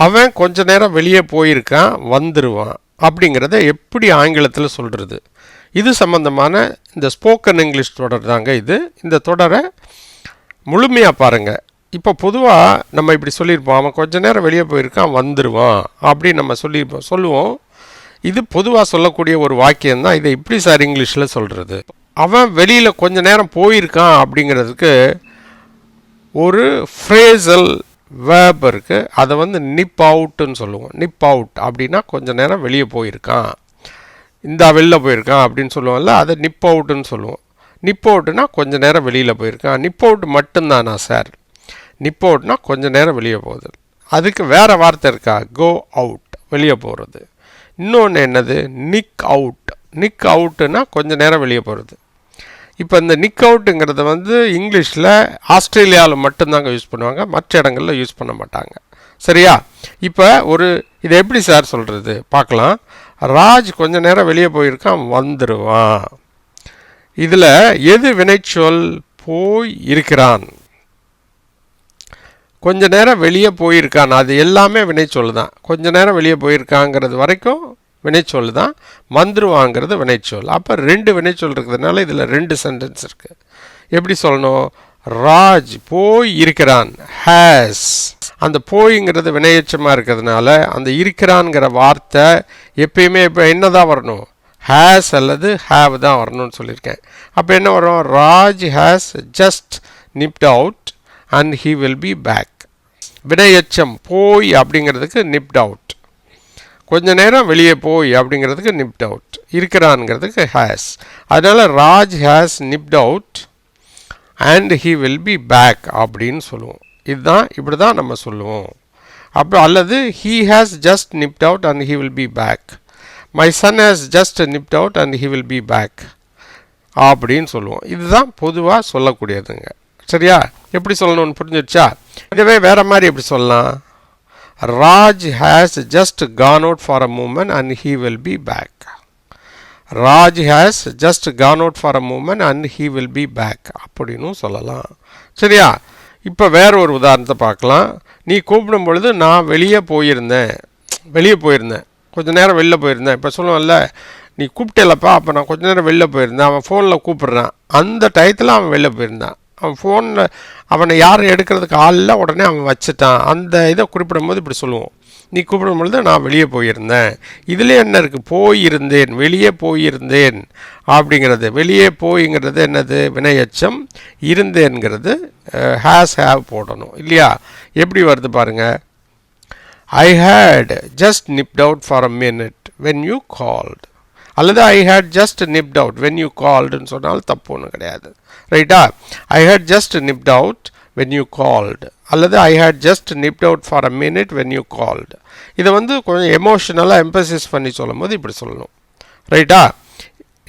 அவன் கொஞ்ச நேரம் வெளியே போயிருக்கான் வந்துடுவான் அப்படிங்கிறத எப்படி ஆங்கிலத்தில் சொல்கிறது. இது சம்பந்தமான இந்த ஸ்போக்கன் இங்கிலீஷ் தொடர் தாங்க இது. இந்த தொடரை முழுமையாக பாருங்கள். இப்போ பொதுவாக நம்ம இப்படி சொல்லியிருப்போம், அவன் கொஞ்ச நேரம் வெளியே போயிருக்கான் வந்துடுவான் அப்படின்னு நம்ம சொல்லுவோம். இது பொதுவாக சொல்லக்கூடிய ஒரு வாக்கியம்தான். இதை இப்படி சார் இங்கிலீஷில் சொல்கிறது. அவன் வெளியில் கொஞ்ச நேரம் போயிருக்கான் அப்படிங்கிறதுக்கு ஒரு ஃப்ரேசல் வேர்ப் இருக்குது. அதை வந்து நிப் அவுட்டுன்னு சொல்லுவோம். நிப் அவுட் அப்படின்னா கொஞ்ச நேரம் வெளியே போயிருக்கான், இந்த வெளில போயிருக்கான் அப்படின்னு சொல்லுவோம்ல, அதை நிப் அவுட்டுன்னு சொல்லுவோம். நிப் அவுட்னா கொஞ்ச நேரம் வெளியில் போயிருக்கான். நிப் அவுட் மட்டும்தானா சார்? நிப் அவுட்னா கொஞ்ச நேரம் வெளியே போகுது. அதுக்கு வேறு வார்த்தை இருக்கா? கோ அவுட், வெளியே போகிறது. இன்னொன்று என்னது? நிக் அவுட். நிக் அவுட்டுன்னா கொஞ்ச நேரம் வெளியே போகிறது. இப்போ இந்த நிக் அவுட்டுங்கிறத வந்து இங்கிலீஷில் ஆஸ்திரேலியாவில் மட்டும்தாங்க யூஸ் பண்ணுவாங்க, மற்ற இடங்களில் யூஸ் பண்ண மாட்டாங்க. சரியா? இப்போ இதை எப்படி சார் சொல்கிறது பார்க்கலாம். ராஜ் கொஞ்ச நேரம் வெளியே போயிருக்கான் வந்துடுவான். இதில் எது வினைச்சொல்? போய் இருக்கிறான். கொஞ்ச நேரம் வெளியே போயிருக்கான், அது எல்லாமே வினைச்சொல் தான். கொஞ்ச நேரம் வெளியே போயிருக்காங்கிறது வரைக்கும் வினைச்சொல் தான். வந்துருவாங்கிறது வினைச்சொல். அப்போ 2 வினைச்சொல் இருக்கிறதுனால இதில் 2 சென்டென்ஸ் இருக்குது. எப்படி சொல்லணும்? ராஜ் போய் இருக்கிறான், ஹேஸ். அந்த போய்ங்கிறது வினையச்சமாக இருக்கிறதுனால அந்த இருக்கிறான்ங்கிற வார்த்தை எப்பயுமே இப்போ என்ன தான் வரணும்? ஹேஸ் அல்லது ஹேவ் தான் வரணும்னு சொல்லியிருக்கேன். அப்போ என்ன வரும்? Raj has just nipped out and he will be back. வினையச்சம் போய் அப்படிங்கிறதுக்கு நிப்ட் அவுட், கொஞ்ச நேரம் வெளியே போய் அப்படிங்கிறதுக்கு நிப்ட் அவுட், இருக்கிறான்ங்கிறதுக்கு ஹேஸ். அதனால் Raj has nipped out and he will be back அப்படின்னு சொல்லுவோம். இதுதான், இப்படி தான் நம்ம சொல்லுவோம். அப்போ அல்லது he has just nipped out and he will be back. My son has just nipped out and he will be back அப்படின்னு சொல்லுவோம். இதுதான் பொதுவாக சொல்லக்கூடியதுங்க. சரியா? எப்படி சொல்லணும்னு புரிஞ்சிடுச்சா? இதுவே வேறு மாதிரி எப்படி சொல்லலாம்? Raj has just gone out for a moment and he will be back. Raj has just gone out for a moment and he will be back அப்படின்னு சொல்லலாம். சரியா? இப்போ வேற ஒரு உதாரணத்தை பார்க்கலாம். நீ கூப்பிடும் பொழுது நான் வெளியே போயிருந்தேன், கொஞ்சம் நேரம் வெளில போயிருந்தேன். இப்போ சொல்லுவோம்ல, நீ கூப்பிட்டேலப்பா, அப்போ நான் கொஞ்ச நேரம் வெளில போயிருந்தேன். அவன் ஃபோனில் கூப்பிட்றான், அந்த டயத்தில் அவன் வெளில போயிருந்தான். அவன் ஃபோனில் அவனை யாரும் எடுக்கிறதுக்கு ஆளில், உடனே அவன் வச்சுட்டான். அந்த இதை குறிப்பிடும் போது இப்படி சொல்லுவோம், நீ கூப்பிடும் பொழுது நான் வெளியே போயிருந்தேன். இதில் என்ன இருக்குது? போயிருந்தேன், வெளியே போயிருந்தேன் அப்படிங்கிறது. வெளியே போய்ங்கிறது என்னது? வினையச்சம். இருந்தேன்கிறது ஹேஸ் ஹேவ் போடணும் இல்லையா? எப்படி வருது பாருங்கள். I had just nipped out for a minute when you called. அல்லது I had just nipped out when you called ன்னு சொன்னால் தப்பு ஒன்றும் கிடையாது. ரைட்டா? I had just nipped out when you called. அல்லது I had just nipped out for a minute when you called. இதை வந்து கொஞ்சம் எமோஷனலாக எம்பசிஸ் பண்ணி சொல்லும் போது இப்படி சொல்லணும். ரைட்டா?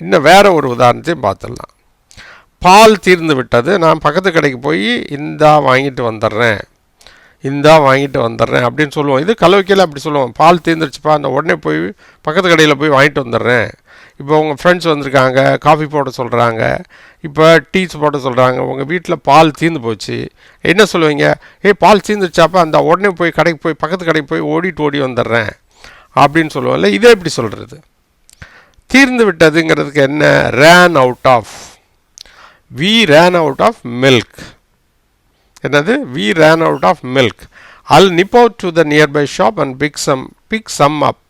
இன்னும் வேற ஒரு உதாரணத்தையும் பார்த்துடலாம். பால் தீர்ந்து விட்டது, நான் பக்கத்து கடைக்கு போய் இந்தா வாங்கிட்டு வந்துடுறேன் அப்படின்னு சொல்லுவோம். இது கலவைக்கையில் அப்படி சொல்லுவோம். பால் தீர்ந்துருச்சுப்பா, அந்த உடனே போய் பக்கத்து கடையில் போய் வாங்கிட்டு வந்துடுறேன். இப்போ உங்கள் ஃப்ரெண்ட்ஸ் வந்திருக்காங்க, காஃபி போட சொல்கிறாங்க, இப்போ டீஸ் போட சொல்கிறாங்க, உங்கள் வீட்டில் பால் தீர்ந்து போச்சு. என்ன சொல்லுவீங்க? பால் தீர்ந்துருச்சாப்பா, அந்த உடனே போய் கடைக்கு போய் பக்கத்து கடைக்கு போய் ஓடி வந்துடுறேன் அப்படின்னு சொல்லுவோம்ல. இதே எப்படி சொல்கிறது? தீர்ந்து விட்டதுங்கிறதுக்கு என்ன? Ran out of. We ran out of milk. என்னது? we ran out of milk. I'll nip out to the nearby shop and pick some up.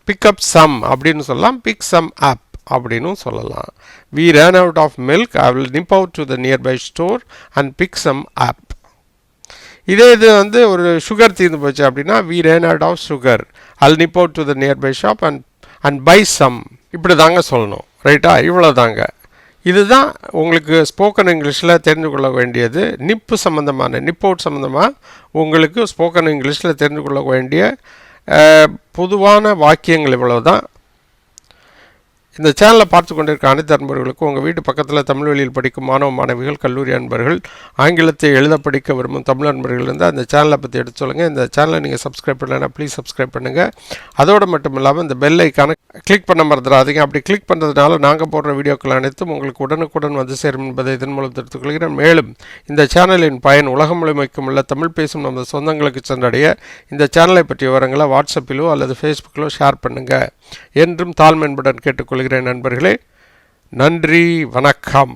Pick up some அப்படின்னு சொல்லலாம், pick some up அப்படின்னு சொல்லலாம். We ran out of milk. I will nip out to the nearby store and pick some up. இதே இது வந்து ஒரு sugar தீர்ந்து போச்சு அப்படின்னா we ran out of sugar. I'll nip out to the nearby shop and buy some. இப்படி தாங்க சொல்லணும். ரைட்டா? இவ்வளோ தாங்க. இதுதான் உங்களுக்கு ஸ்போக்கன் இங்கிலீஷில் தெரிந்து கொள்ள வேண்டியது. நிப்பு சம்மந்தமான, நிப் அவுட் சம்மந்தமாக உங்களுக்கு ஸ்போக்கன் இங்கிலீஷில் தெரிந்து கொள்ள வேண்டிய பொதுவான வாக்கியங்கள் இவ்வளவு தான். இந்த சேனலை பார்த்து கொண்டிருக்க அனைத்து நண்பர்களுக்கும் உங்கள் வீட்டு பக்கத்தில் தமிழ் வழியில் படிக்கும் மாணவ மாணவிகள், கல்லூரி அன்பர்கள், ஆங்கிலத்தை எழுத படிக்க விரும்பும் தமிழ் நண்பர்கள் இருந்தால் அந்த சேனலை பற்றி எடுத்து சொல்லுங்கள். இந்த சேனலை நீங்கள் சப்ஸ்கிரைப் பண்ணலைன்னா ப்ளீஸ் சப்ஸ்கிரைப் பண்ணுங்கள். அதோடு மட்டும் இல்லாமல் இந்த பெல் ஐக்கானை கிளிக் பண்ண மறந்துடாதீங்க. அப்படி கிளிக் பண்ணுறதுனால நாங்கள் போடுற வீடியோக்கள் அனைத்தும் உங்களுக்கு உடனுக்குடன் வந்து சேரும் என்பதை இதன் மூலம் தெரிவித்துக் கொள்கிறேன். மேலும் இந்த சேனலின் பயன் உலகம் முழுமைக்கும் உள்ள தமிழ் பேசும் நமது சொந்தங்களுக்கு சென்றடைய இந்த சேனலை பற்றிய விவரங்களை வாட்ஸ்அப்பிலோ அல்லது ஃபேஸ்புக்கிலோ ஷேர் பண்ணுங்கள் என்றும் தாழ்மையுடன் கேட்டுக்கொள்கிறேன். நண்பர்களே, நன்றி, வணக்கம்.